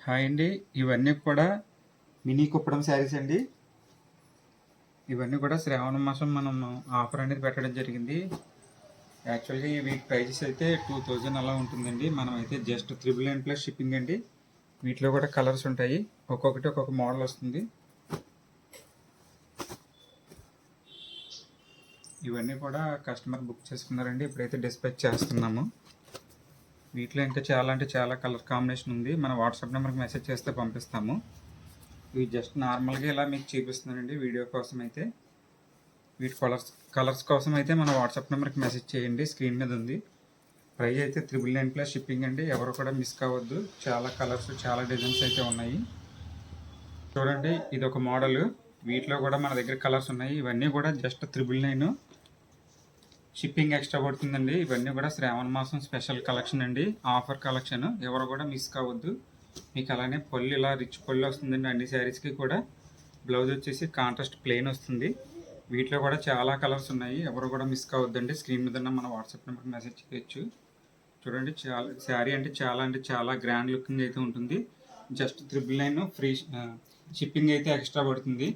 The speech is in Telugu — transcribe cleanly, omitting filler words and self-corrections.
హాయ్ అండి. ఇవన్నీ కూడా మినీ కుప్పడం శారీస్ అండి. ఇవన్నీ కూడా శ్రావణ మాసం మనం ఆఫర్ అనేది పెట్టడం జరిగింది. యాక్చువల్గా వీటి ప్రైజెస్ అయితే 2000 అలా ఉంటుందండి. మనం అయితే జస్ట్ 999 షిప్పింగ్ అండి. వీటిలో కూడా కలర్స్ ఉంటాయి, ఒక్కొక్కటి ఒక్కొక్క మోడల్ వస్తుంది. ఇవన్నీ కూడా కస్టమర్ బుక్ చేసుకున్నారండి, ఇప్పుడైతే డిస్పాచ్ చేస్తున్నాము. వీటిలో ఇంకా చాలా కలర్ కాంబినేషన్ ఉంది. మన వాట్సాప్ నెంబర్కి మెసేజ్ చేస్తే పంపిస్తాము. ఇవి జస్ట్ నార్మల్గా ఇలా మీకు చూపిస్తున్నానండి వీడియో కోసం అయితే. వీటి కలర్స్ కోసం అయితే మన వాట్సాప్ నెంబర్కి మెసేజ్ చేయండి, స్క్రీన్ మీద ఉంది. ప్రైస్ అయితే 999 షిప్పింగ్ అండి. ఎవరు కూడా మిస్ కావద్దు. చాలా కలర్స్, చాలా డిజైన్స్ అయితే ఉన్నాయి. చూడండి, ఇది ఒక మోడల్. వీటిలో కూడా మన దగ్గర కలర్స్ ఉన్నాయి. ఇవన్నీ కూడా జస్ట్ 999 షిప్పింగ్ ఎక్స్ట్రా పడుతుందండి. ఇవన్నీ కూడా శ్రావణ మాసం స్పెషల్ కలెక్షన్ అండి, ఆఫర్ కలెక్షన్. ఎవరు కూడా మిస్ కావద్దు. మీకు అలానే పళ్ళు ఇలా రిచ్ పళ్ళు వస్తుందండి. అన్ని శారీస్కి కూడా బ్లౌజ్ వచ్చేసి కాంట్రాస్ట్ ప్లెయిన్ వస్తుంది. వీటిలో కూడా చాలా కలర్స్ ఉన్నాయి, ఎవరు కూడా మిస్ కావద్దండి. స్క్రీన్ మీద మన వాట్సాప్ నెంబర్కి మెసేజ్ చేయొచ్చు. చూడండి, శారీ అంటే చాలా గ్రాండ్ లుకింగ్ అయితే ఉంటుంది. జస్ట్ 999 ఫ్రీ షిప్పింగ్ అయితే ఎక్స్ట్రా పడుతుంది.